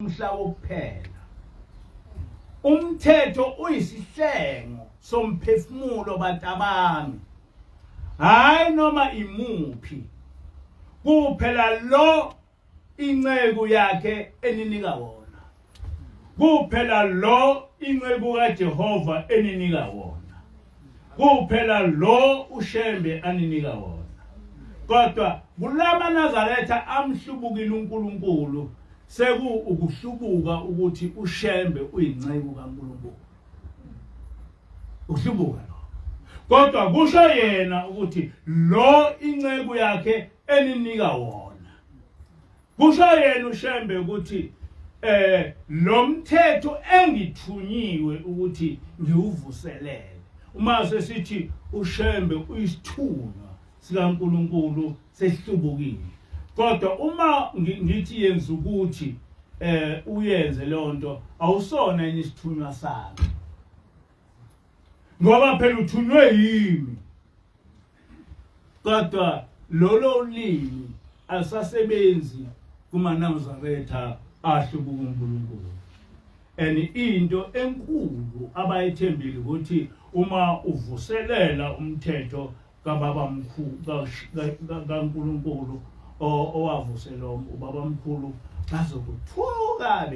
umhlaba kuphela. Umthetho uyisihlengo somphefumulo batabami. Hayi noma imuphi. Kuphela lo inceku yakhe eninika wona. Kuphela lo inceku kaJehova eninika wona. Kuphela lo ushembe aninika wona. Kodwa kulama Nazaretha amhlubukile uNkulunkulu seku ukuhlubuka ukuthi ushembe uyinceku kaNkulunkulu. Uhlubuka lo. Kodwa kusho yena ukuthi lo inceku yakhe eninika wona. Kusho yena ushembe ukuthi lo mthetho engithunyiwe ukuthi ngiwuvuselele. Uma sesithi ushembe uyisithunywa sikaNkulunkulu sehlubukile. Kodwa uma ngithi yenza ukuthi uyenze lonto awusona isithunywa sami. Ngoba phela uthunywe yimi. Kodwa lolo limi asasebenzi kuma Nazaretha ahlubuka uNkulunkulu. Into enkulu abayithembile ukuthi uma uvuselela umthetho kababa mkhulu kaNkulunkulu owavusela ubaba mkhulu bazokuthuka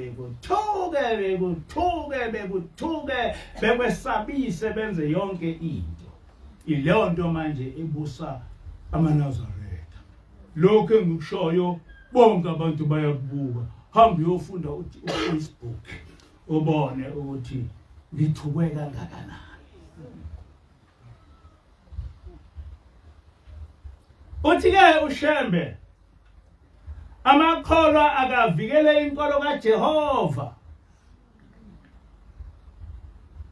bekuthuke bekwesabise benze yonke into. Ileyo nto manje ebusa amaNazaretha. Lokho engikushoyo bonke abantu bayakubuka. Hamba uyofunda uFacebook ubone ukuthi ngithukwe kangakanani. Uthi-ke ushembe amakholwa akavikele inkolo kaJehova.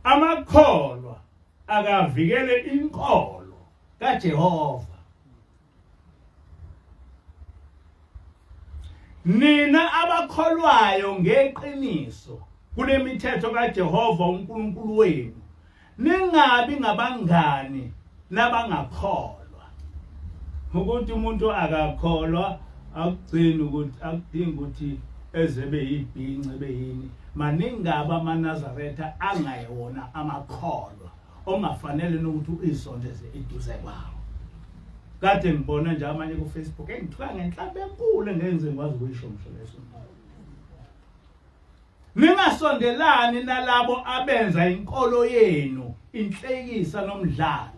Amakholwa akavikele inkolo kaJehova. Nina abakholwayo ngeqiniso kulemithetho kaJehova uNkulunkulu wenu ningabi ngabangani nabangakholwa. Ukuthi umuntu akakholwa akugcina ukuthi akudinga ukuthi ezebe yibhince beyini. Maningaba amaNazaretha angayona amakholwa ongafanele nokuthi uyisondeze eduze kwawo. Kade ngibona nje amanye ku Facebook engithuka ngenhlamba enkulu engenze ngikwazi ukuyisho msho leso. Ningasondelani nalabo abenza inkolo yenu inhlekisa nomdlalo.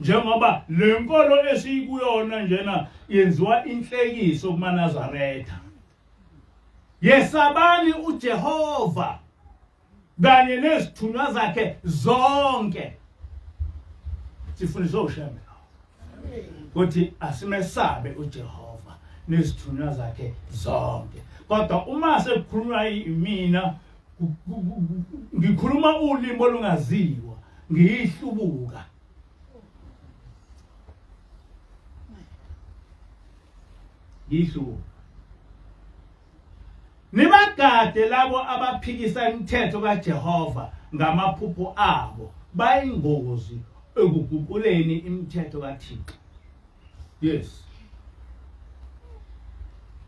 Njengoba le nkolo esiyikuyona njena yenziwa inhlekiso kuma Nazaretha. Yesabani uJehova kanye nezithunywa zakhe zonke. Sifundiswa ushembe ukuthi asimesabe uJehova nezithunywa zakhe zonke. Kodwa uma sekukhulunywa mina ngikhuluma ulimi olungaziwa ngihlubuka. Yisho nibagade labo abaphikisa imithetho kaJehova ngamaphupho abo bayingozi ekuguquleni imithetho kaThixo. Yes.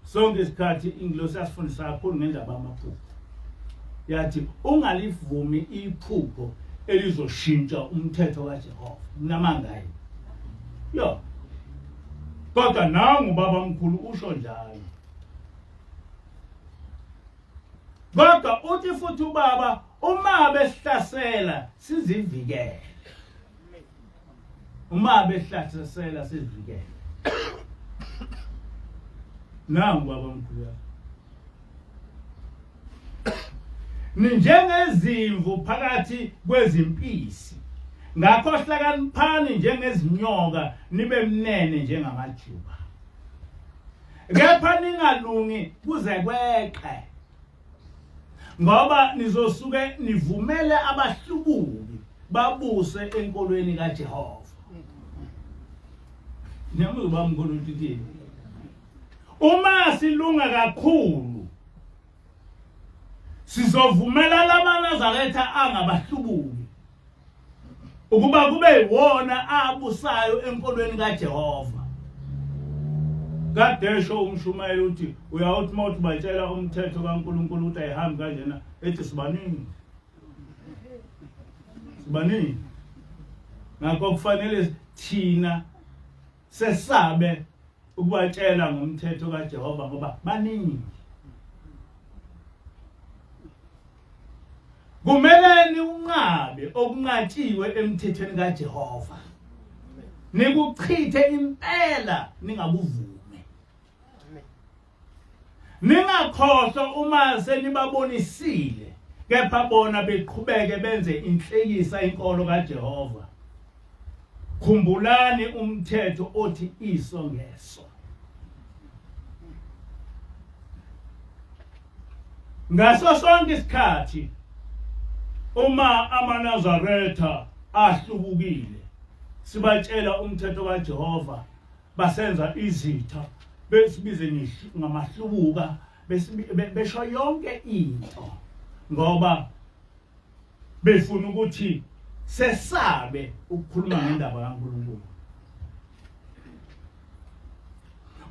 Sonke isikhathi ingilosi yasifundisa kakhulu ngendaba yamaphupho. Yathi ungalivumi iphupho elizoshintsha umthetho kaJehova. Namangayi. Yo. Kodwa nangu baba mkhulu usho njalo. Kodwa uthi futhi ubaba uma besihlasela sizivikele. Uma besihlasela sizivikele. Nangu baba mkhulu. Ninjengezimvu phakathi kwezimpisi. Ngakho hlakaniphani njengezinyoka nibe mnene njengamajuba. Kepha ningalungi kuze kweqe. Ngoba nizosuke nivumele abahlubuki babuse enkolweni kaJehova. Niyamuzwa mkhulu uthi uma silunga kakhulu sizovumela lamaNazaretha angabahlubuki ukuba kube wona abusayo enkolweni kaJehova. Kadesho umshumayeli uthi uyawuthi mawuthi batshela umthetho kaNkuluNkulu ukuthi ayihambi kanjena ethi sibaningi. Sibaningi. Ngakho kufanele thina sesabe ukubatshela ngomthetho kaJehova ngoba baningi. Kumeleni unqabe okunqatshiwe emthethweni kaJehova. Nikuchithe impela ningabuvume. Ningakhohlwa uma senibabonisile kepha bona beqhubeke benze inhlekisa inkolo kaJehova. Khumbulani umthetho othi iso ngeso. Ngaso sonke isikhathi uma amaNazaretha ahlubukile sibatshela umthetho kaJehova basenza izitha besibize ngamahlubuka besho yonke into ngoba befuna ukuthi sesabe ukukhuluma ngendaba kaNkulunkulu.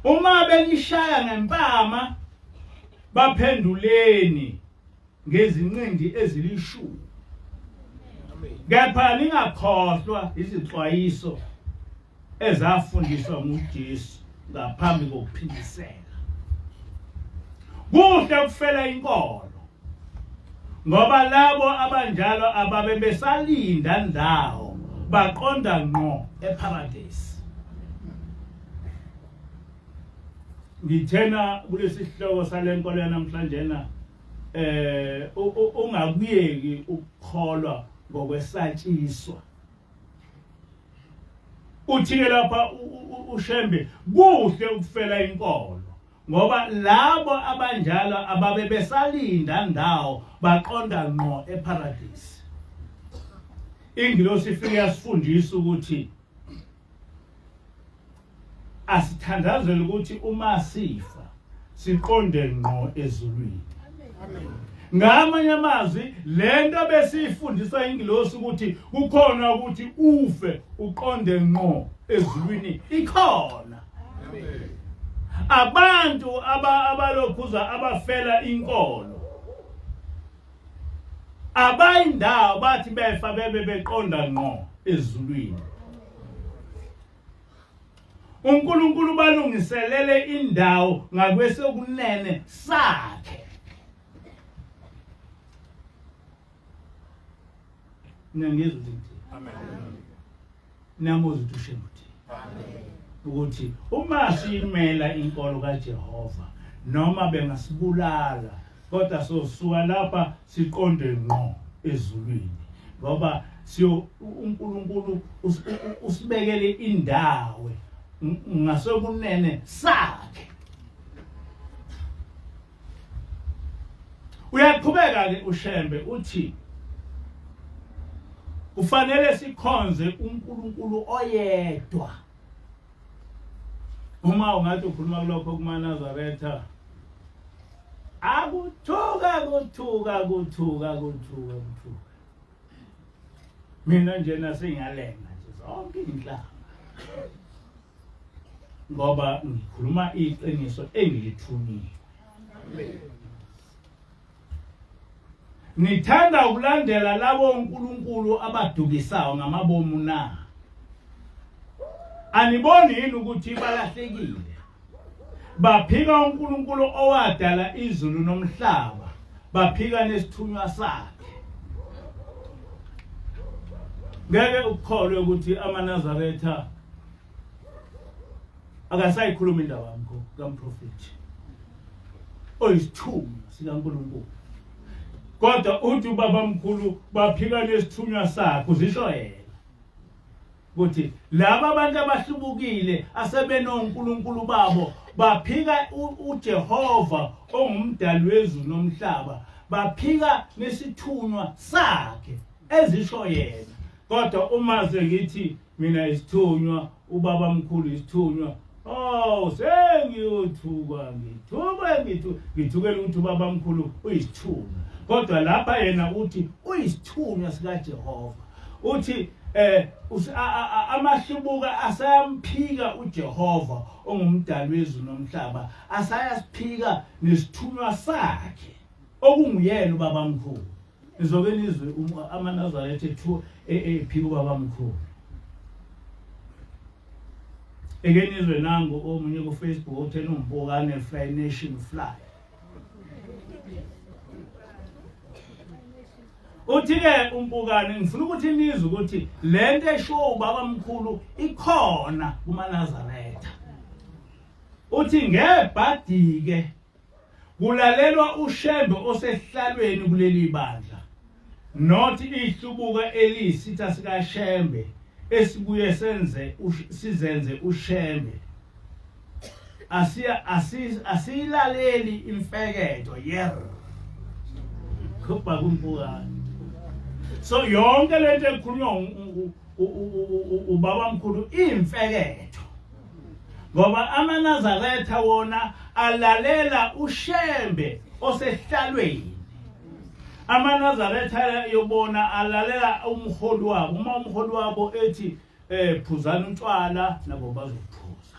Uma benishaya ngempama baphenduleni ngezinqindi ezilishumi. Kepha ningakhohlwa izixwayiso ezafundiswa nguJesu ngaphambi kokuphindisela. Kuhle kufela inkolo ngoba labo abanjalo ababe besalinda ndawo baqonda ngqo eparadise. Ngithena kulesi sihloko salenkolo yanamhlanje ungakuyeki ukukholwa ngokwesatshiswa. Uthike lapha ushembe kuhle ukufela inkolo ngoba labo abanjalo ababe besalinda ndawo baqonda ngqo eparadise. Ingilosi ifike yasifundisa ukuthi asithandazele ukuthi uma sifa siqonde ngqo ezulwini. Ngamanye amazwi lento besifundiswa ingilosi ukuthi kukhona ukuthi ufe uqonde ngqo ezulwini ikhona. Abantu abalokhuza abafela inkolo abayindawo bathi befa bebe beqonda ngqo ezulwini. uNkulunkulu balungiselele indawo ngakwesokunene sakhe. Nangizwe ukuthi amen. Namuzwe ushembuthi. Amen. Ukuthi uma simela inkolo kaJehova noma bengasibulala kodwa sosuka lapha siqonde ngqo ezulwini ngoba uNkulunkulu usibekele indawo ngasokunene sakhe. Uyaqhubeka ke ushembe uthi kufanele sikhonze uNkulunkulu oyedwa. Uma ungathi ukhuluma kulokho kumaNazaretha akuthuka. Mina nje nasengiyalenga nje zonke inhlanga. Ngoba ngikhuluma iqiniso engilithunyiwe. Nithanda ukulandela labo uNkulunkulu abadukisayo ngamabomu na. Aniboni yini ukuthi balahlekile? Baphika uNkulunkulu owadala izulu nomhlaba, baphika nesithunywa sakhe. Ngeke ukholwe ukuthi amaNazaretha akasayikhuluma indaba kaMprofethi oyisithunywa sikaNkulunkulu. Kodwa uthi ubabamkhulu baphika nesithunywa sakhe uzisho yena. Ukuthi laba abantu abahlubukile asebenoNkulunkulu babo baphika uJehova ongumdali wezulu nomhlaba, baphika nesithunywa sakhe ezisho yena. Kodwa uma sengithi mina isithunywa ubabamkhulu isithunywa, sengiyothuka ngithukela ukuthi ubabamkhulu uyisithunywa. Kodwa lapha yena uthi uyisithunywa sikaJehova. Uthi amahlubuka asayamphika uJehova ongumdali wezulu nomhlaba, asayasiphika nesithunywa sakhe okunguyena ubaba mkhulu. Nizoke nizwe amaNazaretha ephika ubaba mkhulu. Eke nizwe nangu omunye ku Facebook uthena umbukane Fly Nation Fly. Uthi-ke umbukane ngifuna ukuthi nizwe ukuthi lento esho ubaba mkhulu ikhona kumaNazaretha. Uthi ngebhadi-ke kulalelwa ushembe osehlalweni kuleli bandla, nothi ihlubuka eliyisitha sikaShembe esibuye sizenze ushembe. Asiyilaleli imfeketo khupha kumpukane. So yonke lento ekhulunywa ubaba mkhulu imfeketo, ngoba amaNazaretha wona alalela ushembe osehlalweni. AmaNazaretha yobona alalela umholi wabo. Uma umholi wabo ethi phuzana utshwala nabo bazophuza,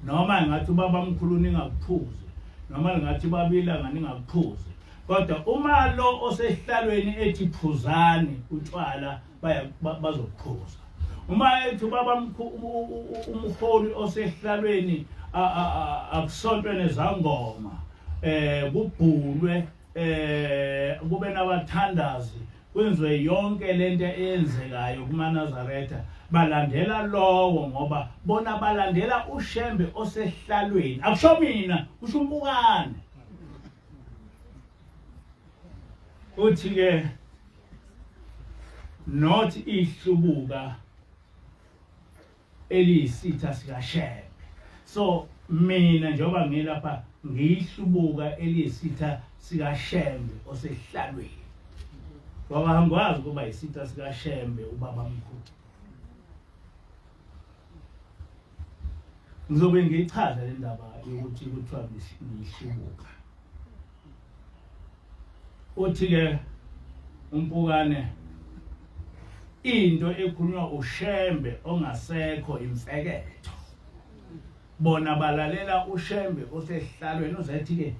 noma ngathi ubaba mkhulu ningakuphuzi, noma ngathi babila ningakuphuzi. Kodwa uma lo osehlalweni ethi phuzani utshwala bazophuza. Uma ethi ubaba mkhulu umholi osehlalweni akusontwe nezangoma, kubhulwe, kube nabathandazi, kwenziwe yonke lento eyenzekayo kumaNazaretha, balandela lowo ngoba bona balandela ushembe osehlalweni. Akusho mina, kusho umbukane. Uthi-ke not ihlubuka eliyisitha sikaShembe. So mina njengoba ngilapha ngihlubuka eliyisitha sikaShembe osehlalweni. Ngoba angikwazi ukuba isitha sikaShembe ubaba mkhulu. Ngizobe ngiyichaza le ndaba yokuthi kuthiwa ngihlubuka. Uthi-ke umpukane into ekhulunywa ushembe ongasekho imfeketo. Bona balalela ushembe osehlalweni uzathi-ke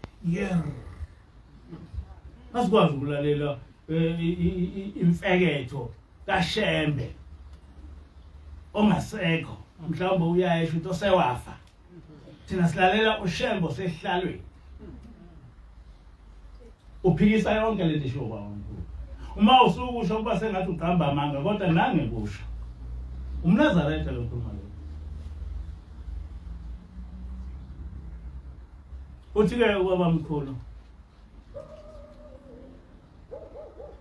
asikwazi ukulalela imfeketo kaShembe ongasekho. Mhlawumbe uyayesho ukuthi osewafa. Thina silalela ushembe osehlalweni. Uphikisa yonke lento esho ubaba mkhulu. Uma usukusho kuba sengathi uqamba amanga, kodwa nange kusho umNazaretha lo khuluma lo. Uthi-ke ubaba mkhulu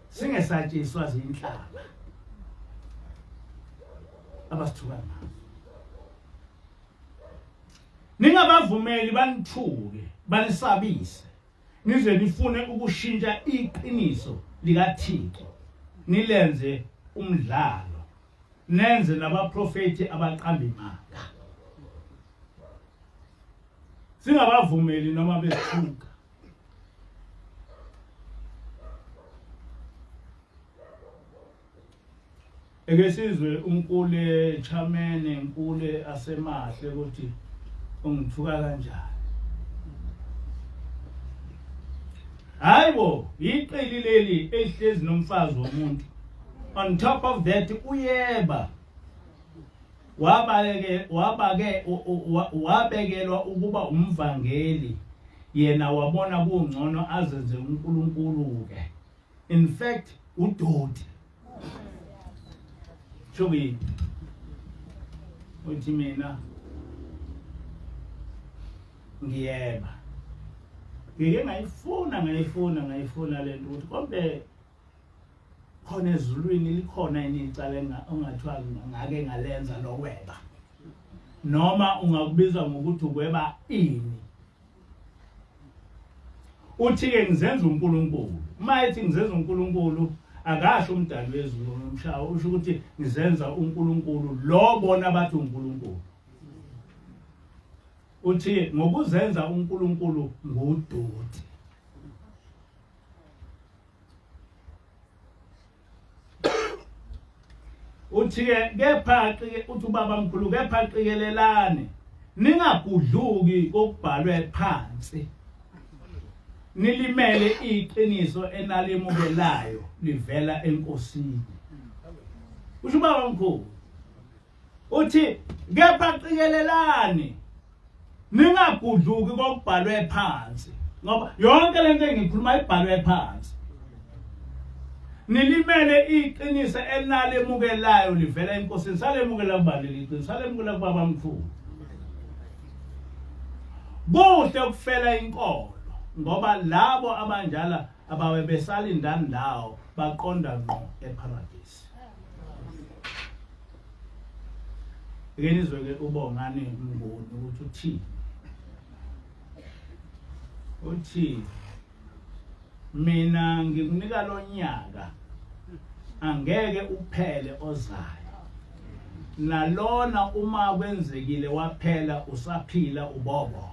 singesatshiswa zinhlaba abasithuka ngazo. Ningabavumeli banithuke, banisabise, nize nifune ukushintsha iqiniso likaThixo, nilenze umdlalo, nenze nabaprofeti abaqamba imanga. Singabavumeli noma besithuka. Eke sizwe unkule Chamene, unkule asemahle ukuthi ungithuka kanjani. Hayibo, iqili leli elihlezi nomfazi womuntu. On top of that uyeba wabekelwa ukuba umvangeli, yena wabona kungcono azenze uNkulunkulu-ke. In fact udoti. Shobi uthi mina ngiyeba. Ngike ngayifuna lento ukuthi konke khona Ezulwini likhona icala ongathiwa ngake ngalenza lokweba, noma ungakubiza ngokuthi ukweba ini. Uthi-ke ngizenza uNkulunkulu. Uma ethi ngizenza uNkulunkulu akasho umdali wezulu nomhlaba, usho ukuthi ngizenza uNkulunkulu lo bona bathi uNkulunkulu. Uthi ngokuzenza uNkulunkulu ngudoti. uthi ke kepha uthi ubaba mkhulu kepha qikelelane ningagudluki kokubhalwe phansi nilimele iqiniso enalemukelayo livela enkosini. Usho ubaba mkhulu uthi kepha qikelelane ningagudluki kokubhalwe phansi ngoba yonke lento engikhuluma ibhalwe phansi. Nilimele iqiniso enalemukelayo livela enkosini. Salemukela kubani iqiniso? Salemukela kubaba mkhulu. Kuhle ukufela inkolo ngoba labo abanjala abawe besalindani lawo baqonda ngqo eparadise. Ngenizwe ke ubongani mboni ukuthi uthi mina ngikunika lo nyaka angeke uphele ozayo nalona uma kwenzekile waphela usaphila ubobonga.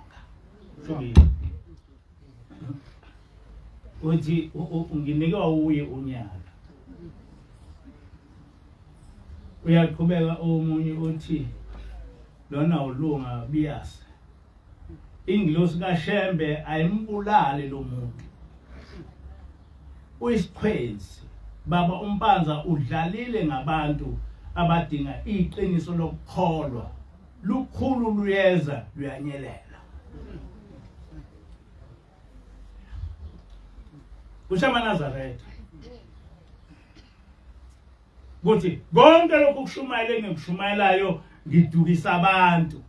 Uthi unginika uye unyaka. Uyaqhubeka omunye uthi lona ulunga biyasi ingilosi kaShembe ayimbulale lo muntu. Uyisikhwenzi baba umpanza udlalile ngabantu abadinga iqiniso lokukholwa lukhulu luyeza luyanyelela. Ushama Nazareth kuthi konke lokhu kushumayele ngikushumayelayo ngidukisa abantu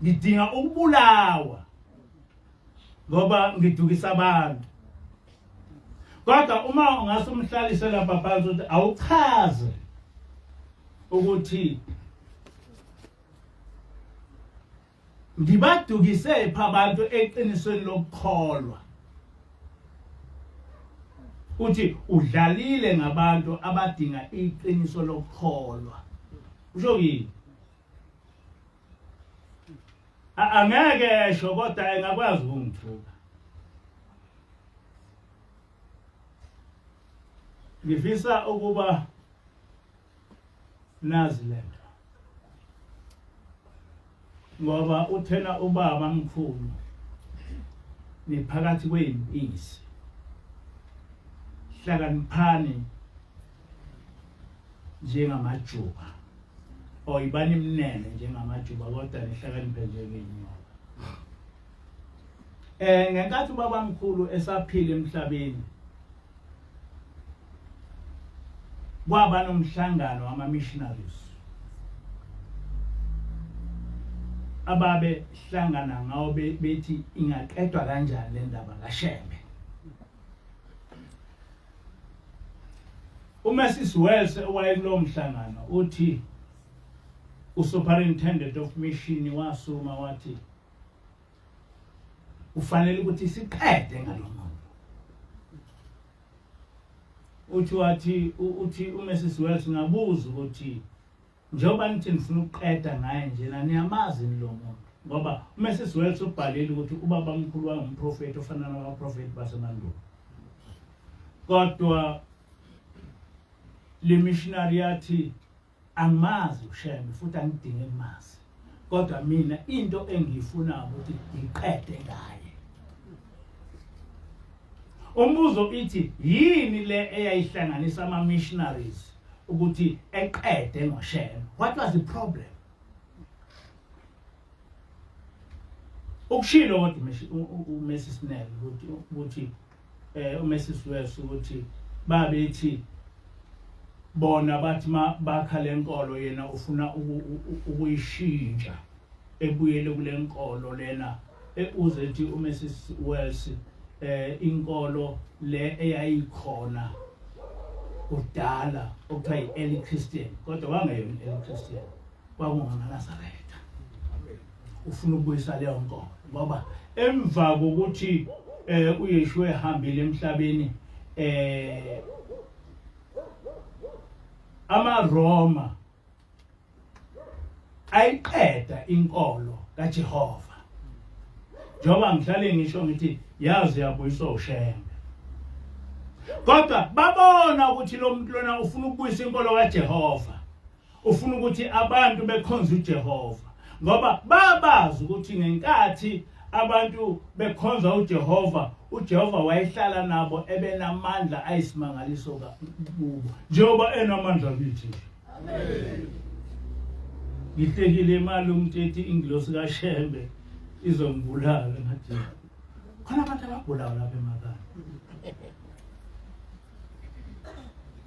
ngidinga ukubulawa ngoba ngidukisa abantu. Kodwa uma ungasumhlalisela lapha phansi ukuthi awuchaze ukuthi ngibadukise pha abantu eqinisweni lokukholwa. Uthi udlalile ngabantu abadinga iqiniso lokukholwa. Usho yini? Angeke esho kodwa engakwazi ukungithuka. Ngifisa ukuba nazi lento ngoba uthena ubaba mkhulu niphakathi kwempisi hlakaniphani njengamajuba oyibani mnene njengamajuba kodwa nihlakaniphe njengenyoka. Ngenkathi ubaba mkhulu esaphila emhlabeni kwaba nomhlangano wama missionaries ababe hlangana ngawo bethi ingaqedwa kanjani le ndaba kaShembe. uMrs Wells owayekulo mhlangano uthi usuperintendent of mission wasuma wathi ufanele ukuthi siqede ngalomuntu. Uthi uMrs Wells ngabuza ukuthi njengoba nithi nifuna ukuqeda ngaye njena niyamazi lo muntu ngoba uMrs Wells ubhalile ukuthi ubaba mkhulu wangumprofeti ofana nabaprofeti basemandulo. Kodwa le missionary yathi angimazi uShembe futhi angidinge ukumazi kodwa mina into engiyifuna ukuthi ngiqede ngaye. Umbuzo ithi yini le eyayihlanganisa ama missionaries ukuthi eqede ngoShembe? What was the problem? Ukushilo kodwa uMrs Nell ukuthi uMrs Wells ukuthi babethi bona bathi bakha lenkolo yena ufuna ukuyishintsha ebuyele kule nkolo lena uze ethi uMrs Wells inkolo le eyayikhona kudala okuthiwa yi-early Christian kodwa wangeyona i-early Christian kwakungamaNazaretha. Ufuna ukubuyisa leyo nkolo ngoba emva kokuthi uYeshua ehambile emhlabeni amaRoma ayiqeda inkolo kaJehova. Njengoba ngihlale ngisho ngithi yazi yabuyiswa uShembe kodwa babona ukuthi lo muntu lona ufuna ukubuyisa inkolo kaJehova, ufuna ukuthi abantu bekhonze uJehova, ngoba babazi ukuthi ngenkathi abantu bekhonza uJehova, uJehova wayehlala nabo ebenamandla ayisimangaliso kubo njengoba enamandla kithi. Amen. Ngihlekile imali umthetho ingilosi kaShembe izongibulala ngathi khona abantu abagulayo lapha emakhaya.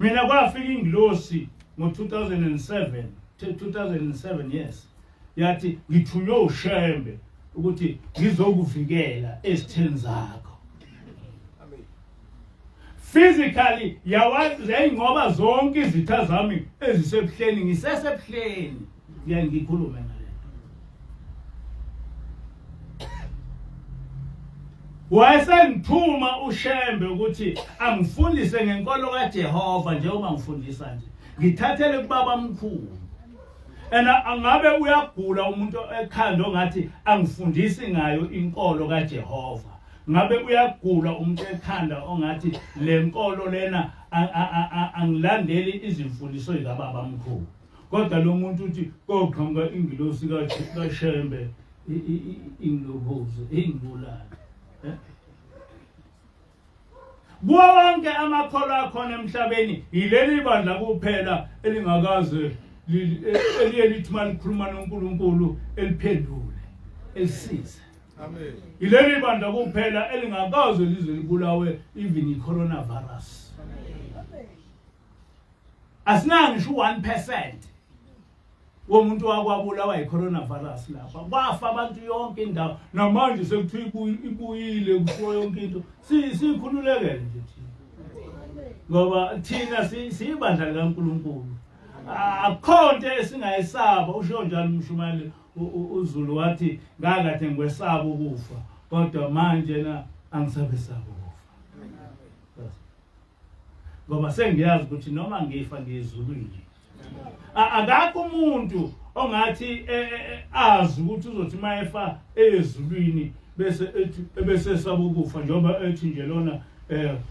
Mina kwafika ingilosi ngo-2007 yes, yathi ngithunywe uShembe ukuthi ngizokuvikela ezitheni zakho. Physically yayingoba zonke izitha zami ezisebuhleni ngisesebuhleni, ngikhulume ngale. Wayesengithuma uShembe ukuthi angifundise ngenkolo kaJehova njengoba ngifundisa nje, ngithathele kubaba mkhulu. Angabe uyagula umuntu ekhanda ongathi angifundisi ngayo inkolo kaJehova, ngabe uyagula umuntu ekhanda ongathi le nkolo lena angilandeli izimfundiso zikababa mkhulu, kodwa lo muntu uthi koqhamuka ingilosi kaShembe ingilovuzo ingibulala. Wonke amakholo akhona emhlabeni yileli bandla kuphela elingakaze elithi malikhuluma noNkulunkulu eliphendule elisize. Amen. Yileli bandla kuphela elingakaze lize libulawe even i-coronavirus. Amen. Asinangisho 1% womuntu wakwabulawa i-coronavirus lapha. Kwafa abantu yonke indawo namanje sekuthiwa ibuyile kusho yonke into. Sikhululekele nje thina. Ngoba thina siyibandla likaNkulunkulu. Akhonto esingayisaba, usho njalo umshumayeli uZulu wathi ngakade ngikwesaba ukufa kodwa manje na angisabesaba ukufa. Ngoba sengiyazi ukuthi noma ngifa ngiyezulwini. Akakho umuntu ongathi azi ukuthi uzothi mayefa ezulwini bese esaba ukufa njengoba ethi nje lona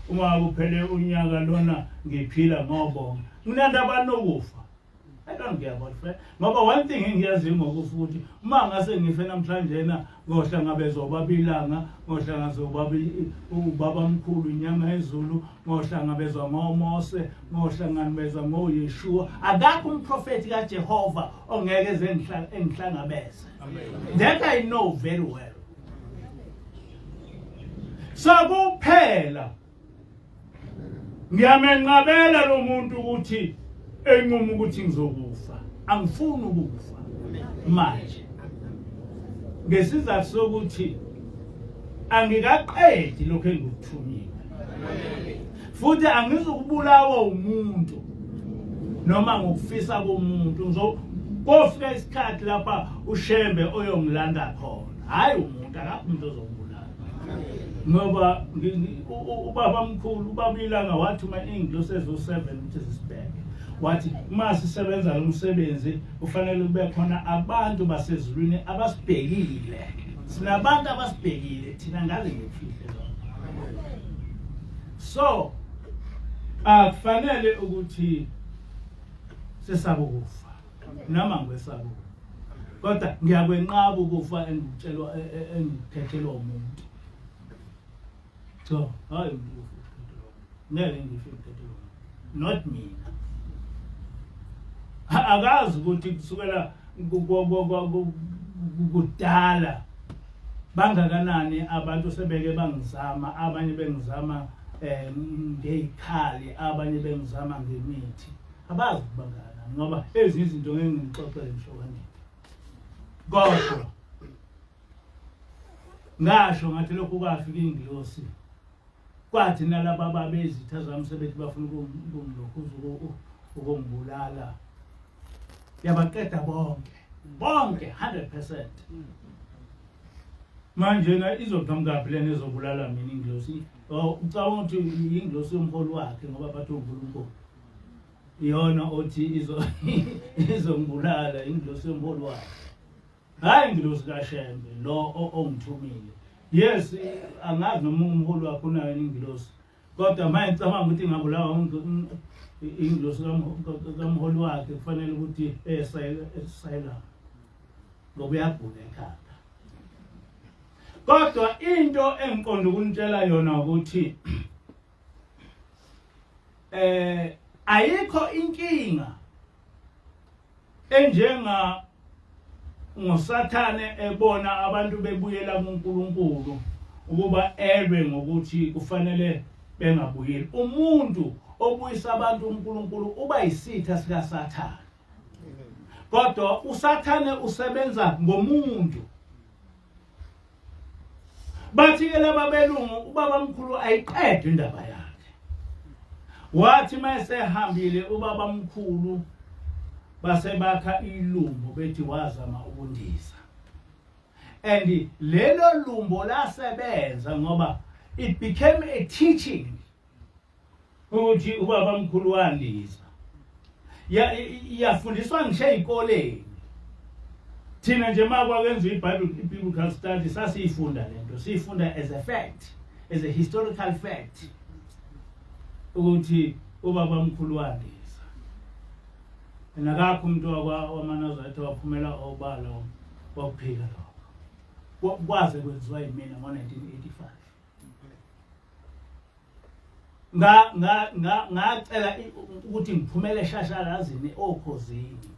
uma kuphele unyaka lona ngiphila ngobonga. Nginanda banokufa. I don't care about friend. Ngoba one thing engiyaziyo ngokufa ukuthi uma ngase ngife namhlanje na ngohlangabezwa babilanga, ngohlangabezwa ubaba mkhulu inyanga ezulu, ngohlangabezwa ngoMose, ngohlangabezwa ngoYeshua, akakho umprofeti kaJehova ongeke engihlangabeze. Amen. That I know very well. So kuphela ngiyamenqabela lo muntu ukuthi enqumo ukuthi ngizokufa, angifuni ukufa manje, ngesizathu sokuthi angikaqedi lokho engikuthunyile, futhi angizokubulawa umuntu noma ngokufisa komuntu. Ngizofika isikhathi lapha uShembe oyongilanda khona, hayi umuntu, akakho umuntu ozongibulala. Ngoba ubaba mkhulu ubabilanga wathuma ingilosi ezo7 ukuthi zisibheke, wathi uma sisebenza lo msebenzi kufanele kube khona abantu basezulwini abasibhekile. Sinabantu abasibhekile thina, ngaze ngifihle lokho. So akufanele ukuthi sesaba ukufa noma ngiwesaba, kodwa ngiyakwenqaba ukufa engithethelwa umuntu. So hayi ngeke ngifike not mina. Akazi ukuthi kusukela kudala bangakanani abantu sebeke bangizama, abanye bengizama ngezikhali, abanye bengizama ngemithi. Abazi ukubangana ngoba ezinye izinto ngeke ngixoxele mshokane. Kodwa ngasho ngathi lokhu kwafika ingilosi, kwathi nalabo ababezitha zami sebethi bafuna ukungilokhuza ukungibulala, yabaqeda bonke 100%. Manje na izoqhamuka phela nezobulala mina ingilosi. Ucabanga ukuthi ingilosi yomholi wakhe ngoba bathi uNkulunkulu iyona othi izongibulala, ingilosi yomholi wakhe, hayi ingilosi kaShembe lo ongithumile. Yes, angazi noma umholi wakhe unayo ingilosi, kodwa manje ngicabanga ukuthi ngabulawa inglosi kamholi wakhe kufanele ukuthi esayila ngoba uyagula ekhaya. Kodwa into engiqonda ukunitshela yona ukuthi ayikho inkinga enjenga ngosathane ebona abantu bebuyela kuNkulunkulu ukuba elwe ngokuthi kufanele bengabuyeli. Umuntu obuyisa abantu uNkulunkulu uba yisitha sika Sathane. Kodwa uSathane usebenza ngomuntu. Bathi ke laba belungu ubabamkhulu ayiqedwe indaba yakhe. Wathi mayesehambile ubabamkhulu basebakha ilumbo bethi wazama ukundisa. And lelo lumbo lasebenza ngoba it became a teaching ukuthi ubabamkhulu wandisa. Yafundiswa ngisho ezikoleni. Thina nje makwenziwa iBiblical study sasifunda lento, sifunda as a fact, as a historical fact ukuthi ubabamkhulu wandisa. Nakakho umuntu wamanazaretha waphumela obala wokuphika lokho. Kwaze kwenziwa yimina ngo-1985. Ngacela ukuthi ngiphumele eshashalazini okhosini.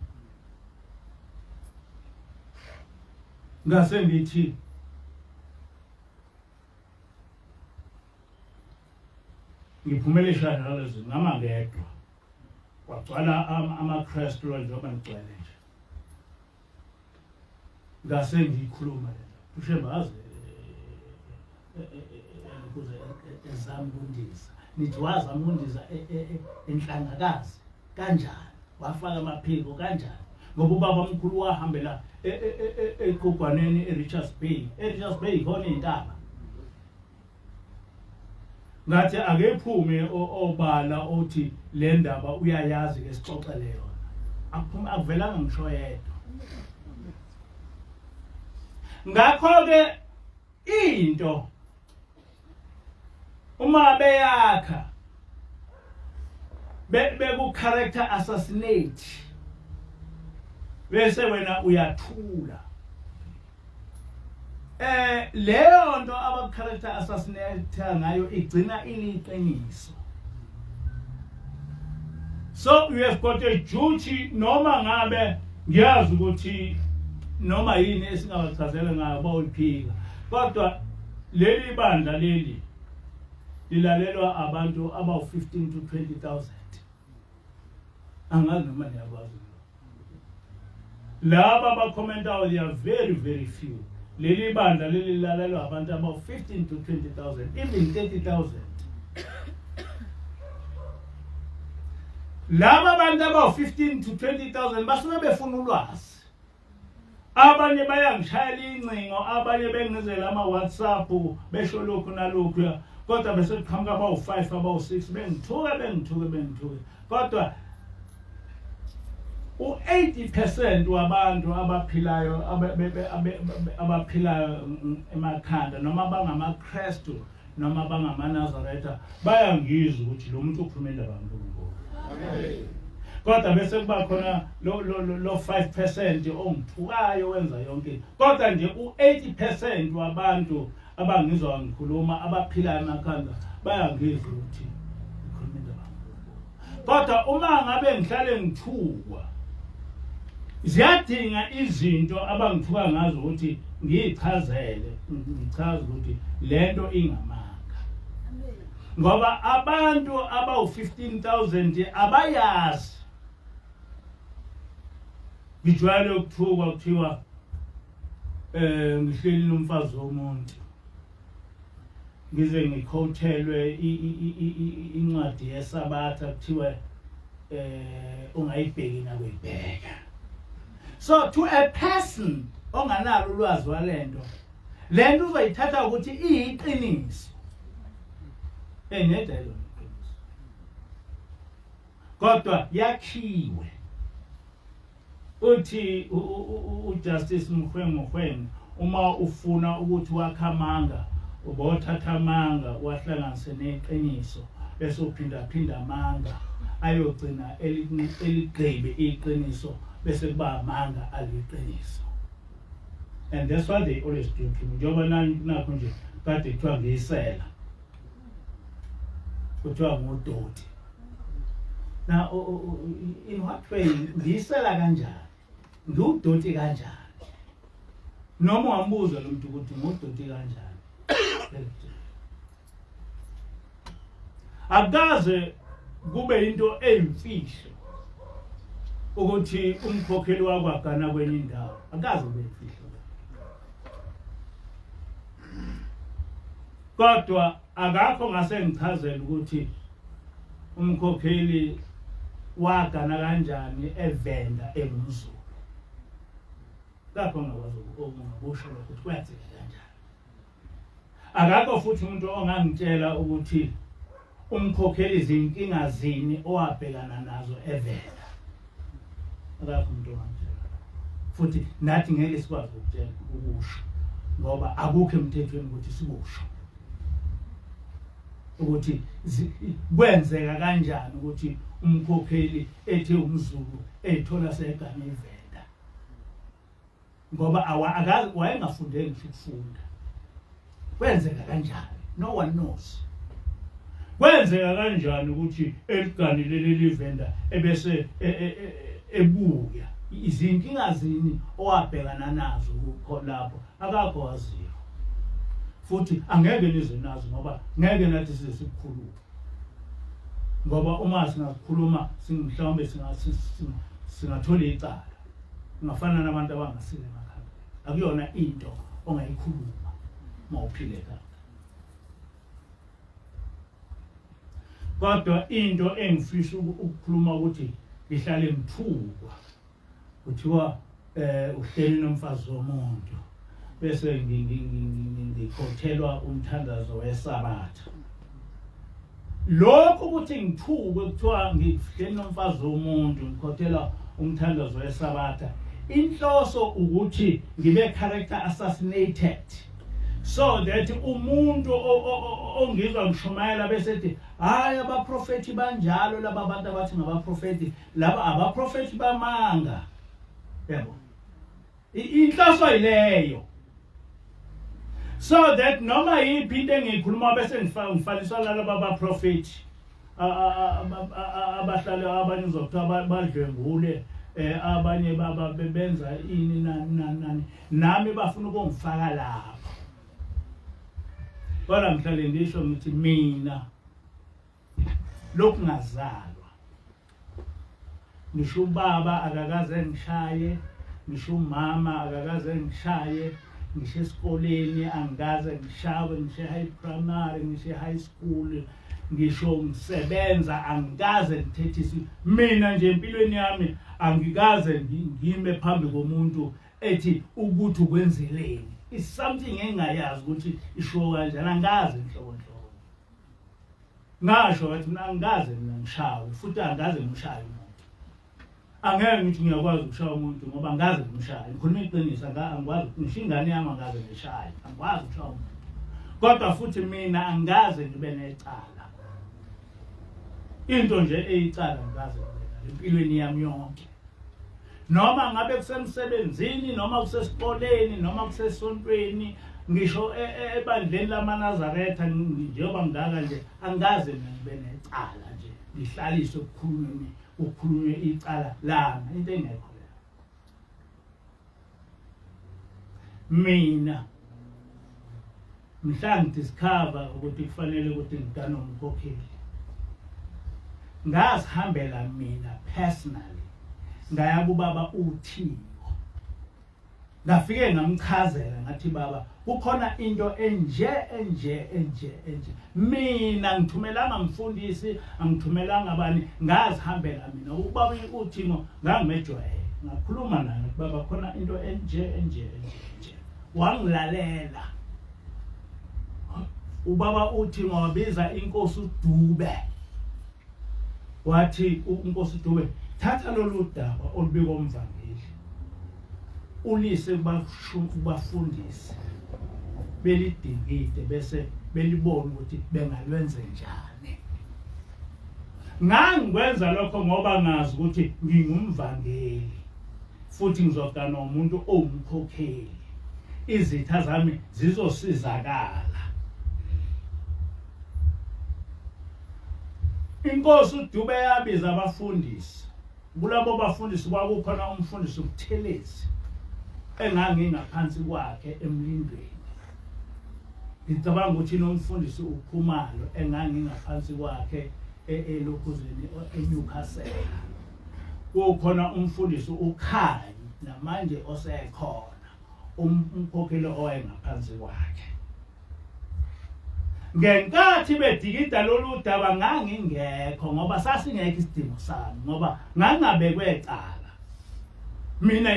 Ngase ngithi ngiphumele eshashalazini ngama ngedwa. Kwagcwala amaKristu njengoba ngigcwele nje. Ngase ngikhuluma lento. Ushembaze ukuze ezami ukundisa. Nithi wazama ukundisa enhlangakazi kanjani? Wafaka amaphiko kanjani? Ngoba ubabamkhulu wahambela eqogwaneni eRichards Bay. eRichards Bay khona intaba. Ngathi akephume obala othi le ndaba uyayazi ke sixoxele yona. Akuvelanga ngisho yedwa. Ngakho ke into uma beyakha beku character assassinate bese wena uyathula. Leyo nto aba character assassinate ngayo igcina iliqiniso. So you have got a duty noma ngabe ngiyazi ukuthi noma yini esingabachazela ngayo bawuphika. Kodwa leli bandla leli lilalelwa abantu about 15 to 20,000. Angazi noma niyakwazi. Laba bakhomentayo they are very very few. Leli bandla leli lilalelwa abantu about 15 to 20,000, even 30,000. Laba bantu about 15 to 20,000 basuke befuna ulwazi. Abanye bayangishayela incingo, abanye bengizela ama WhatsApp besho lokhu nalokhu. Kodwa bese kuqhamuka about 5 about 6 bengithuke. Kodwa u80% wabantu abaphilayo abaphilayo emakhanda noma bangamaKristu noma bangamanazaretha bayangizwa ukuthi lo muntu ukhuluma indaba kaNkulunkulu. Amen. Kodwa bese kuba khona lo 5% ongithukayo wenza yonke. Kodwa nje u80% wabantu abangizwa ngikhuluma abaphilayo emakhanda bayangizwa ukuthi ukhuluma indaba kaNkulunkulu. Kodwa uma ngabe ngihlale ngithukwa ziyadinga izinto abangithuka ngazo ukuthi ngichazele ngichaze ukuthi lento ingamanga. Ngoba abantu abawu15,000 abayazi. Ngijwayele ukuthukwa kuthiwa ngihleli nomfazi womuntu. Ngize ngikhothelwe incwadi yeSabatha kuthiwa ungayibheki nakuyibheka. So to a person onganalo ulwazi walento lento uzoyithatha ukuthi iyiqiniso. Enedelo iqiniso. Kodwa yakhiwe. Uthi uJustice Mkhwengwe uma ufuna ukuthi wakhamanga ubothatha amanga wahlanganise neqiniso bese uphinda amanga ayogcina eligqibe iqiniso bese kuba amanga aliqiniso. And that's what they always do to me. Njoba nakho nje kade kuthiwa ngiyisela kuthiwa ngudoti. Now in what way ngiyisela kanjani ngudoti kanjani noma ungambuza lo muntu ukuthi ngudoti kanjani akaze kube into eyimfihlo ukuthi umkhokheli wakwagana kwenye indawo akaze kube imfihlo. Kodwa akakho ngase ngichazela ukuthi umkhokheli wagana kanjani evenda engumZulu. Lapho ngakwazi ukubusha ukuthi kwenzeka kanjani. Akakho futhi umuntu ongangitshela ukuthi umkhokheli izinkinga zini owabhekana nazo evenda. Akakho umuntu ongangitshela. Futhi nathi ngeke sikwazi ukutshela ukusho ngoba akukho emthethweni ukuthi sikusho. Ukuthi kwenzeka kanjani ukuthi umkhokheli ethe umZulu ethola segana evenda. Ngoba akazi wayengafundele ngisho ukufunda. Kwenzeka kanjani? No one knows. Kwenzeka kanjani ukuthi eliganile lelivenda ebese ebuya izinkinga zini owabhekana nazo khona lapho akakho waziyo. Futhi angeke nize nazo ngoba ngeke nathi sisikhuluma. Ngoba uma singakhuluma mhlawumbe singathola icala. Ngafana nabantu abangasile emakhaya. Akuyona into ongayikhuluma mawuphile kahle. Kodwa into engifisa ukukhuluma ukuthi ngihlale ngithukwa kuthiwa uhleli nomfazi womuntu bese ngikhothelwa umthandazo wesabatha. Lokho ukuthi ngithukwe kuthiwa ngihleli nomfazi womuntu ngikhothela umthandazo wesabatha inhloso ukuthi ngibe character assassinated so that umuntu ongizwa ngishumayela bese ethi hayi abaprofeti banjalo laba abantu abathi ngabaprofeti laba abaprofeti bamanga. Yebo inhloso ileyo so that noma yiphi into engiyikhuluma bese ngifaniswa laba abaprofeti abahlala abanye uzokuthiwa badlwengule abanye benza ini nani nami bafuna ukungifaka lapho. Kodwa ngihlale ngisho ngithi mina lokhu ngazalwa ngisho ubaba akakaze ngishaye ngisho umama akakaze ngishaye ngisho esikoleni angikaze ngishawe ngisho high primary ngisho high school ngisho ngisebenza angikaze ngithethise mina nje empilweni yami angikaze ngime phambi komuntu ethi ukuthi ukwenzeleni. It's something engayazi ukuthi isho kanjani angazi inhloko ngasho ukuthi mina angaze mina ngishawe futhi angaze ngimshaye umuntu. Angeke ngithi ngiyakwazi ukushaya umuntu ngoba angaze ngimshaye. Ngikhuluma iqiniso angikwazi ngisho ingane yami angaze ngishaye angikwazi ukushaya umuntu. Kodwa futhi mina angaze ngibe necala. Into nje eyicala ngikaze empilweni yami yonke. Noma ngabe kusemsebenzini noma kusesikoleni noma kusesontweni ngisho ebandleni lamaNazaretha njengoba ngidala nje angaze ngibe necala nje ngihlaliswe ukukhulunywe icala lami into engekho la. Mina mhla ngidiscover ukuthi kufanele ukuthi ngidane umkhokheli ngazihambela mina personally ngaya kubaba uThixo ngafike ngamchazela ngathi baba kukhona into enje mina ngithumelanga mfundisi angithumelanga abani ngazihambela mina ubaba uThixo ngangimejwayele ngakhuluma naye baba khona into enje wangilalela. Ubaba uThixo wabiza inkosi uDube wathi inkosi uDube thatha lolu daba olubika umvangeli ulise kubafundisi belidingide bese belibona ukuthi bengalwenza njani. Ngangikwenza lokho ngoba ngazi ukuthi ngingumvangeli futhi ngizogana umuntu owumkhokheli. Izitha zami zizosizakala. Inkosi uDube yabiza abafundisi. Kulabo bafundisi kwakukhona umfundisi uButhelezi engangingaphansi kwakhe emlindweni. Ngicabanga ukuthi nomfundisi uKhumalo engangingaphansi kwakhe elokhuzeni eNewcastle. Kukhona umfundisi uKhanyi namanje osekhona umkhokheli owayengaphansi kwakhe. Ngenkathi bedikida lolu daba ngangingekho ngoba sasingekho isidingo sami ngoba ngangabekwe ecala. Mina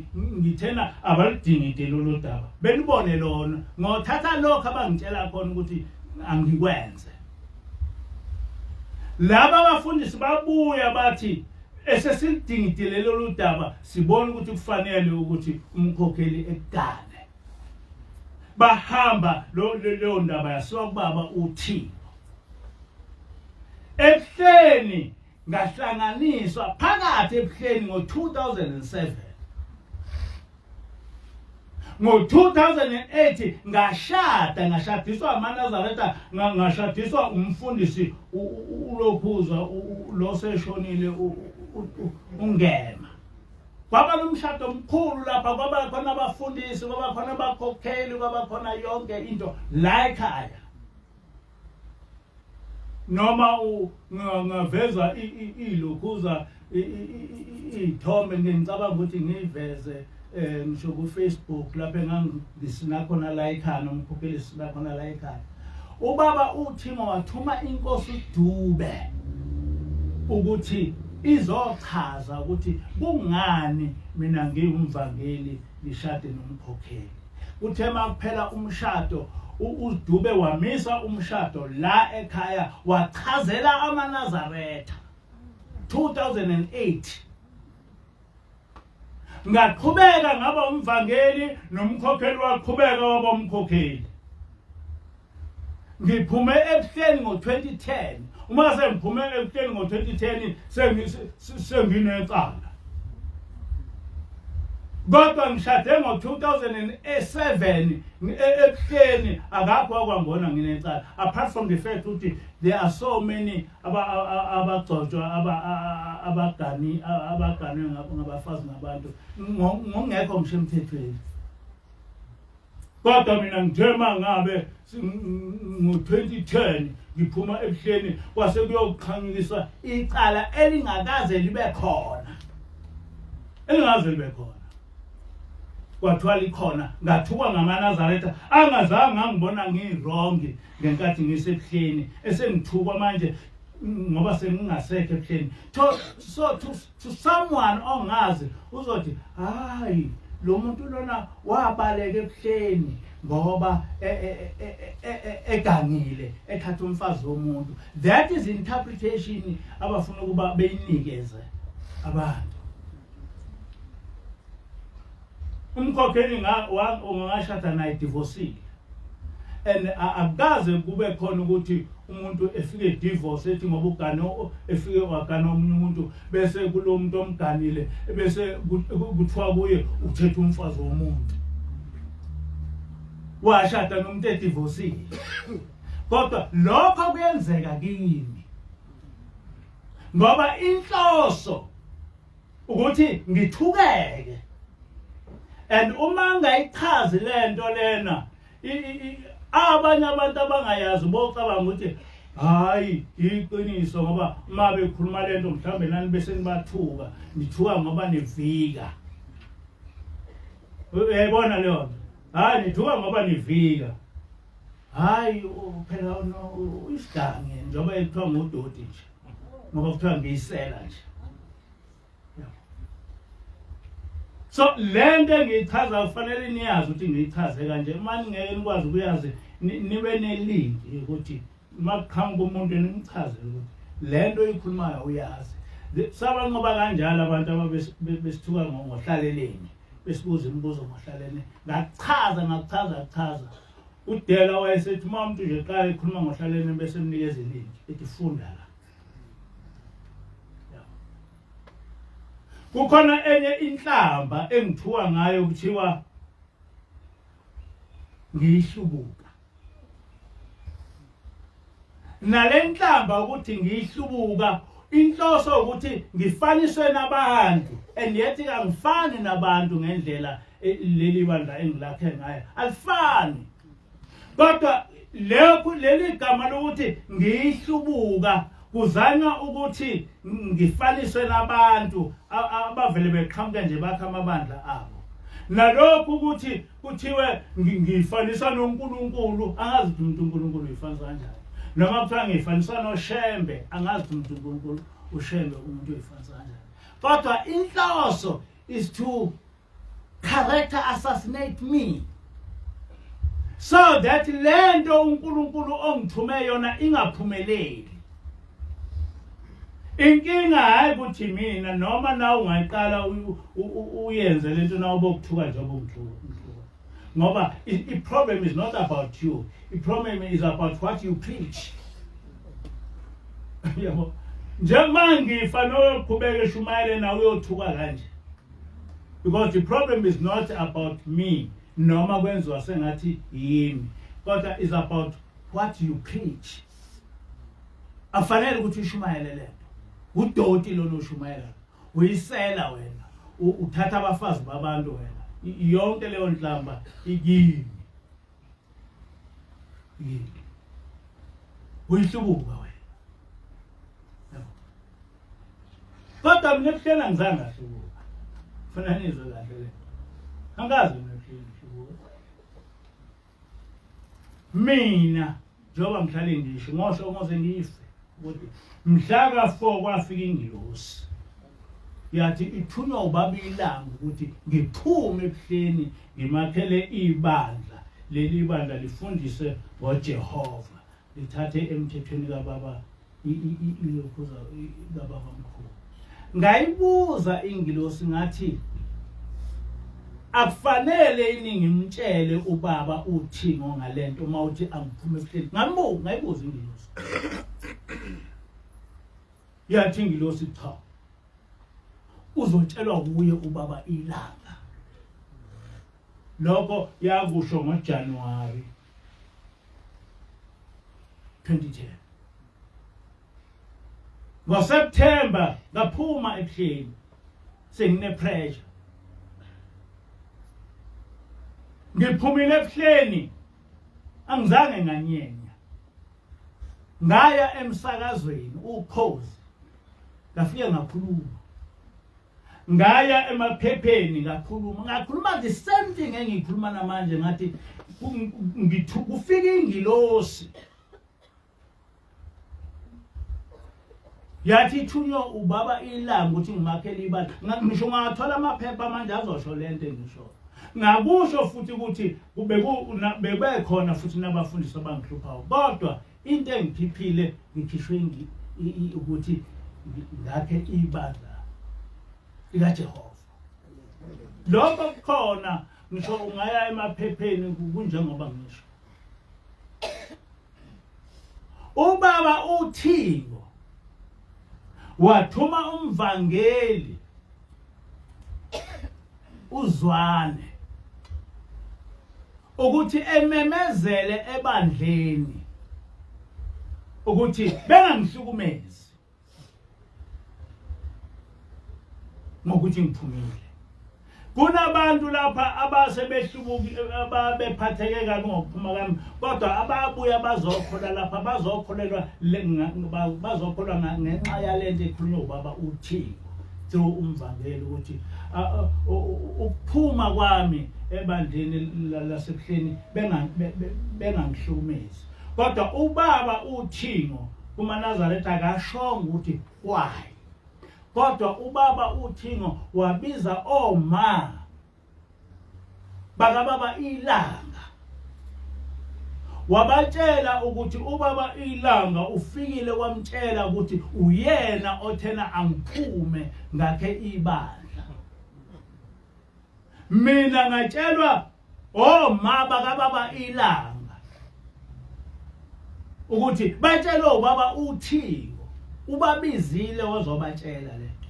ngithena abalidingide lolu daba belibone lona ngothatha lokho abangitshela khona ukuthi angikwenze. Laba abafundisi babuya bathi esesidingidile lolu daba sibona ukuthi kufanele ukuthi umkhokheli ekugane. Bahamba lo ndaba yasiwa kubaba uThixo. Ebuhleni ngahlanganiswa phakathi ebuhleni ngo-2007. Ngo-2008 ngashadiswa amaNazaretha, ngashadiswa umfundisi uLokhuzwa lo seshonile uNgema. Kwaba nomshado omkhulu lapha, kwaba khona abafundisi, kwaba khona abakhokheli, kwaba khona yonke into la ekhaya. Noma ngaveza iLokhuza ithombe ngicabanga ukuthi ngiveze ngisho ku Facebook lapha engangisina khona la ekhaya nomkhokheli sina khona la ekhaya. Ubaba uThimo wathuma inkosi uDube ukuthi izochaza ukuthi kungani mina ngingumvangeli ngishade nomkhokheli. Uthema kuphela umshado uDube wamisa umshado la ekhaya wachazela amaNazaretha 2008. Ngaqhubeka ngaba umvangeli nomkhokheli waqhubeka waba umkhokheli. Ngiphume ebuhleni ngo-2010. Uma sengiphume ebuhleni ngo-2010 senginecala. Kodwa ngishade ngo-2007 ebuhleni akakho akwangona nginecala. Apart from the fact ukuthi there are so many abagcotshwa abaganwe ngabafazi ngabantu ngongekho ngisho emthethweni. Kodwa mina ngithema ngabe ngo-2010 ngiphuma ebuhleni kwase kuyoqhanyiswa icala elingakaze libe khona. Kwathiwa likhona ngathukwa ngamaNazaretha angazange ngangibona ngiyirong ngenkathi ngisebuhleni esengithukwa manje ngoba sengingasekho ebuhleni. So to someone ongazi uzothi hayi lo muntu lona wabaleka ebuhleni ngoba egangile ethatha umfazi womuntu. That is interpretation abafuna ukuba beyinikeze abantu. Umkhokheli ungashada naye divorce and akaze kube khona ukuthi umuntu efike divorce ethi ngoba ugane efike wagana omunye umuntu bese kulo muntu omganile bese kuthiwa kuye uthethe umfazi womuntu. Washada nomuntu edivorce. Kodwa lokho kuyenzeka kimi ngoba inhloso ukuthi ngithukeke. And uma ngayichazi lento lena abanye abantu abangayazi bocabanga ukuthi hayi iqiniso ngoba uma bekhuluma lento mhlambe nani bese nibathuka nithuka ngoba nivika. Uyayibona leyo? Hayi nithuka ngoba nivika. Hayi phela isigange njengoba ekuthiwa ngudoti nje ngoba kuthiwa ngiyisela nje. So lento engiyichaza kufanele niyazi ukuthi ngiyichaze kanje. Manje ngeke nikwazi ukuyazi nibe nelink ukuthi makuqhamuka umuntu nimchazele ukuthi lento ikhulumayo uyazi. Sabanqoba kanjalo abantu ababesithuka ngohlaleleni besibuza imibuzo ngohlalene ngachaza udela wayesethi uma umuntu nje qala ekhuluma ngohlalene bese emnikeza ilinki ethi funda la. Kukhona enye inhlamba engithuwa ngayo kuthiwa ngiyihlubuka. Nale nhlamba ukuthi ngiyihlubuka inhloso ukuthi ngifaniswe nabantu and yet angifani nabantu ngendlela leli bandla engilakhe ngayo alifani. Kodwa leli gama lokuthi ngiyihlubuka kuzanywa ukuthi ngifaniswe nabantu abavele beqhamuka nje bakha amabandla abo. Nalokho ukuthi kuthiwe ngifaniswa noNkulunkulu angazi ukuthi uNkulunkulu uyifanisa kanjani. Noma kuthiwa ngifaniswa noShembe angazi ukuthi uNkulunkulu uShembe umuntu uyifanisa kanjani. Kodwa inhloso is to character assassinate me so that lento uNkulunkulu ongithume yona ingaphumeleli. Inkinga hayi ukuthi mina noma na ungayiqala uyenze lento nawo bokuthuka nje obungithuka. Ngoba the problem is not about you. The problem is about what you preach. Yabo. Njengoba ngifa noqhubeka eshumayele nawe uyothuka kanje. Because the problem is not about me noma kwenziwa sengathi yimi. Kodwa is about what you preach. Afanele ukuthi ushumayele lento. Udoti lo noshumayela. Uyisela wena. Uthatha abafazi babantu wena. Yonke leyo nhlamba ikini. Uyihlubuka wena. Kodwa mina kuhlala ngizange ngahlubuka. Funa nizwe kahle le. Angazi mina ngihlubuka. Mina njengoba ngihlale ngisho ngosho ngoze ngife ukuthi mhla ka4 kwafika ingilosi. Yathi ithunywa ubaba ilanga ukuthi ngiphume ebuhleni ngimakhele ibandla. Leli bandla lifundise ngoJehova. Lithathe emthethweni kaBaba ilokhuza kaBaba mkhulu. Ngayibuza ingilosi ngathi akufanele iningi ngimtshele ubaba uThingo ngalento uma uthi angiphume ebuhleni. Ngayibuza ingilosi. Yathi ingilosi cha. Uzotshelwa kuye ubaba ilanga. Lokho yakusho ngoJanuary 2010. NgoSeptember ngaphuma ebuhleni sengine pressure. Ngiphumile ebuhleni angizange nganyenya. Ngaya emsakazweni ukhozi. Ngafika ngakhuluma. Ngaya emaphepheni ngakhuluma the same thing engikhuluma namanje ngathi kufika ingilosi. Yathi ithunywa ubaba ilanga ukuthi ngimakhele ibandla. Ngisho ngathola amaphepha manje azosho lento engisho. Ngakusho futhi ukuthi bebekhona futhi nabafundisi abangihluphayo. Kodwa into engiphiphile ngikhishwe ukuthi ngakhe ibandla likaJehova. Lokho kukhona ngisho ungaya emaphepheni kunjengoba ngisho. Ubaba uThingo wathuma umvangeli uZwane ukuthi ememezele ebandleni ukuthi bengangihlukumezi ngokuthi ngiphumile. Kunabantu lapha abasebehlubuki ababephatheke kabi ngokuphuma kwami kodwa ababuya bazokhola lapha bazokholelwa bazokholwa ngenxa yalento ekhulunywa ubaba uThingo through umvangeli ukuthi ukuphuma kwami ebandleni lasebuhleni bengangihlukumezi. Kodwa ubaba uThingo kumaNazaretha akashonga ukuthi why. Kodwa ubaba uThingo wabiza oma bakababa ilanga. Wabatshela ukuthi ubaba ilanga ufikile wamtshela ukuthi uyena othena angiphume ngakhe ibandla. mina ngatshelwa omaba kababa ilanga ukuthi batshela ubaba uThixo ubabizile wazobatshela lento.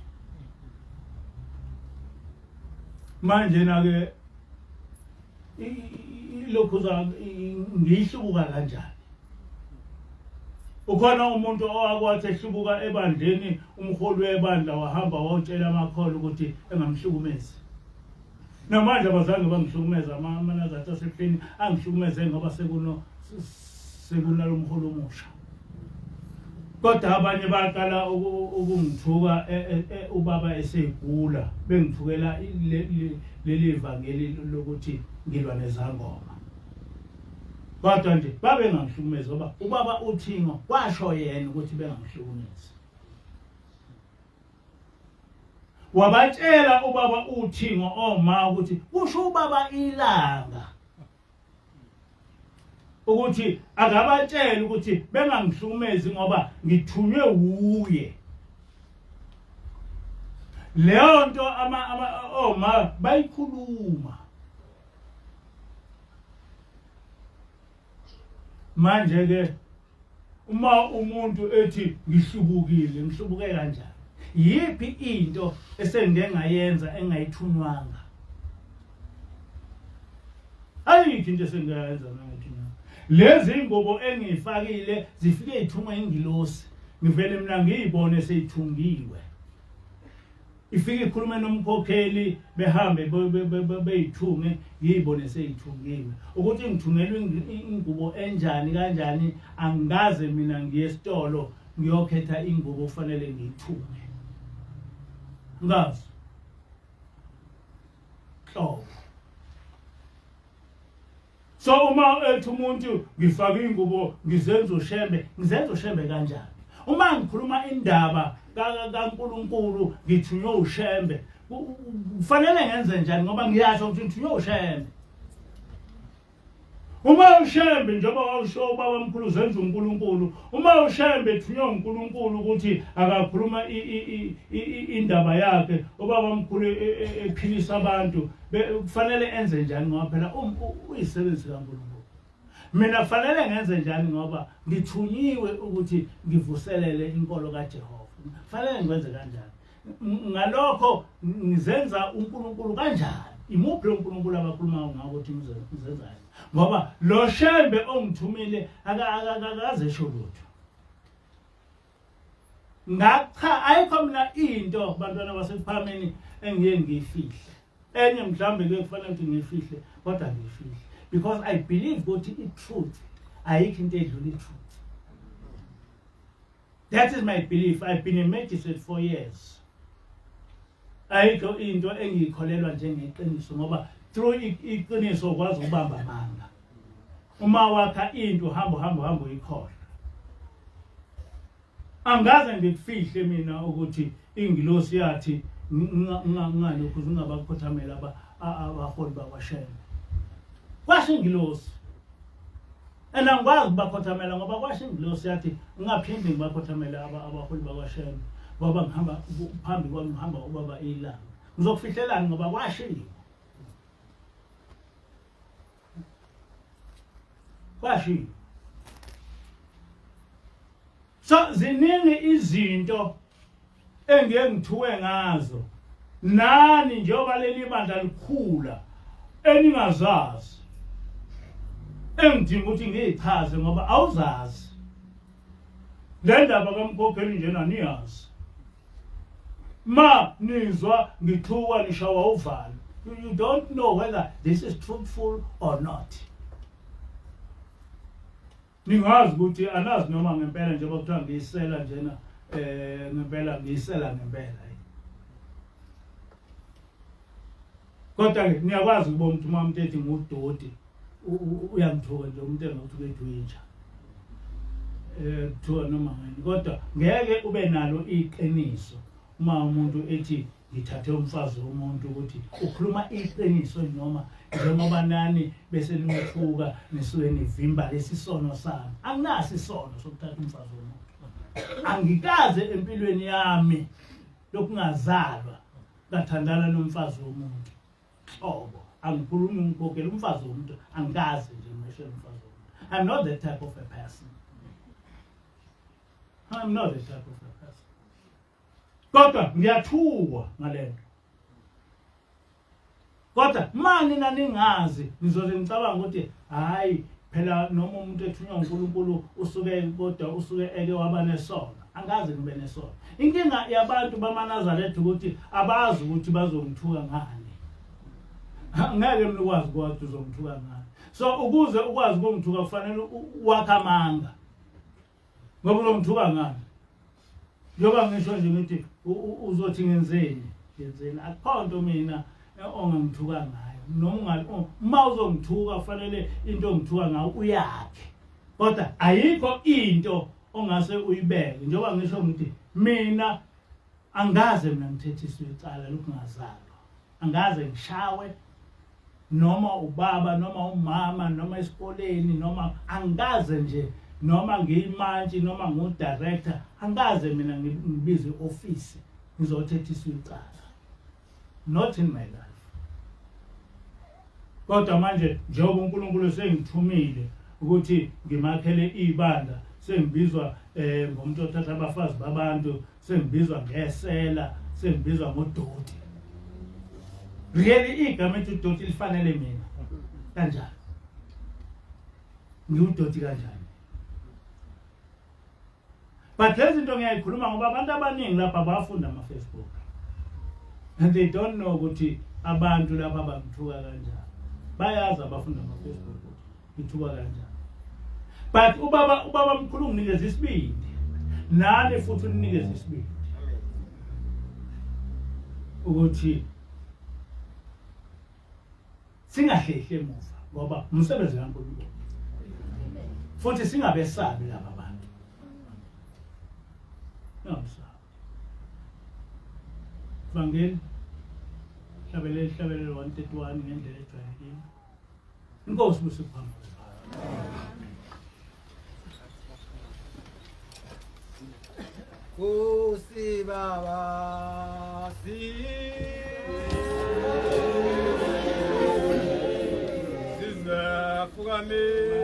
Manje na ke lokho ngihlubuka kanjani? Ukhona umuntu owakwathi ehlubuka ebandleni, umholi webandla wahamba wawutshela amakholo ukuthi engamhlukumezi. Namanje abazange bangihlukumeza amanazathi asephini angihlukumeze ngoba sekunalo umholi omusha. Kodwa abanye baqala ukungithuka ubaba esegula bengithukela leli ivangeli lokuthi ngilwa nezangoma. Kodwa nje babe ngangihlukumeza ngoba ubaba uThixo kwasho yena ukuthi bengangihlukumezi. Wabatshela ubaba uThixo oma ukuthi kusho ubaba ilanga ukuthi akabatshela ukuthi bengangihlukumezi ngoba ngithunywe uye. Leyo nto oma bayikhuluma. Manje ke uma umuntu ethi ngihlubuke kanjani? Yipi into esengengayenza engayithunywanga? Ayikho into esengayenza ngayithunywanga. Lezi ingubo engifakile zifike ithungwe ingilosi. Ngivele mina ngiyibone seyithungiwe. Ifike ikhulume nomkhokheli behambe beyithunge ngiyibone seyithungiwe. Ukuthi ngithungelwe ingubo enjani kanjani angaze mina ngiye esitolo ngiyokhetha ingubo kufanele ngiyithunge. Ngazi. Hlobo. So uma ethi umuntu ngifaka ingubo ngizenza ushembe kanjani? Uma ngikhuluma indaba kaNkulunkulu ngithunywe ushembe, kufanele ngenze njani ngoba ngiyasho ukuthi ngithunywe ushembe. Uma ushembe njengoba washo ubaba omkhulu zenza uNkulunkulu, uma ushembe ethunywe uNkulunkulu ukuthi akakhuluma indaba yakhe, ubaba omkhulu ephilisa abantu, kufanele enze njani ngoba phela uyisebenzi kaNkulunkulu. Mina kufanele ngenze njani ngoba ngithunyiwe ukuthi ngivuselele inkolo kaJehova. Kufanele ngikwenze kanjani? Ngalokho ngizenza uNkulunkulu kanjani? Imuphi uNkulunkulu abakhuluma ngawo ukuthi ngizenzani? Ngoba lo shembe ongithumile akaze esho lutho. Ngakha ayikho mina into bantwana basephameni engiye ngiyifihle. Enye mhlambe ke kufanele ukuthi ngiyifihle kodwa ngiyifihle because I believe ukuthi i-truth ayikho into edlula i-truth. That is my belief. I've been a magistrate for years. Ayikho into engiyikholelwa njengeqiniso ngoba through iqiniso ukwazi ukubamba amanga. Uma wakha into hamba uyikhohlwa. Angaze ngikufihle mina ukuthi ingilosi yathi ngalokho zingabakhothamela abaholi bakwaShem. Kwasho ingilosi. Angikwazi ukubakhothamela ngoba kwasho ingilosi yathi ngingaphindi ngibakhothamela abaholi bakwaShem ngoba ngihamba phambi kwami ngihamba ubaba ilanga. Ngizokufihlelana ngoba kwashiwo. Kwashiwo. So ziningi izinto engiye ngithuwe ngazo. Nani njengoba leli bandla likhula eningazazi. Engidinga ukuthi ngiyichaze ngoba awuzazi. Le ndaba kaMkhokheli njena niyazi. Ma nizwa ngithuka nishawa uvalo. You don't know whether this is truthful or not. Ningazi ukuthi anazi noma ngempela njengoba kuthiwa ngiyisela njena ngempela ngiyisela ngempela. Kodwa niyakwazi ukubona ukuthi uma umuntu ethi ngudoti uyangithuka nje umuntu engathi ubedwinja. Kuthiwa noma ngani kodwa ngeke ube nalo iqiniso uma umuntu ethi ngithathe umfazi womuntu ukuthi ukhuluma iqiniso noma njengoba nani bese nimthuka nisuke nivimba lesisono sami. Anginasi isono sokuthatha umfazi womuntu. Angikaze empilweni yami lokungazalwa ngathandana nomfazi womuntu. xobo angikhulumi ngikokela umfazi womuntu angazi nje ngishela umfazi womuntu. I'm not that type of a person. I'm not that type of a person. Kodwa ngiyathukwa ngalento. Kodwa mani naningazi nizoze ngicabanga ukuthi hayi phela noma umuntu ethunywa uNkulunkulu usuke eke waba nesono. Angazi ngibe nesono. Inkinga yabantu bamaNazaretha ukuthi abazi ukuthi bazongithuka ngani. Ngeke mina ukwazi ukuthi uzongithuka ngani. So ukuze ukwazi ukungithuka kufanele wakha amanga. Ngoba uzongithuka ngani? Njoba ngisho nje ngithi uzothi ngenzeni? Akukho nto mina ongangithuka ngayo. Noma uma uzongithuka kufanele into ongithuka ngayo uyakhe. Kodwa ayikho into ongase uyibeke. Njoba ngisho ngithi mina angaze mina ngithethiswe icala lokungazalwa. Angaze ngishawe noma ubaba noma umama noma esikoleni noma angaze nje noma ngiyimantshi noma ngudirector angaze mina ngibize office ngizothethiswa icala. Not in my life. Kodwa manje njengoba uNkulunkulu sengithumile ukuthi ngimakhele ibandla sengibizwa ngomuntu othatha abafazi babantu sengibizwa ngesela sengibizwa ngodoti. Really igama ethi udoti lifanele mina kanjani? Ngiwudoti kanjani? But lezi zinto ngiyayikhuluma ngoba abantu abaningi lapha bafunda ama-Facebook. And they don't know ukuthi abantu lapha bangithuka kanjani. Bayazi abafunda ama-Facebook ukuthi ngithuka kanjani. But ubaba mkhulu unginikeza isibindi. Nani futhi uninikeza isibindi. Ukuthi singahlehli emuva ngoba umsebenzi kaNkulunkulu. Futhi singabesabi laba bantu. Singabesabi. Vangeli hlabelele 131 ngendlela ejwayelekile. Inkosi busiphamba. Nkosi baba sizafukamela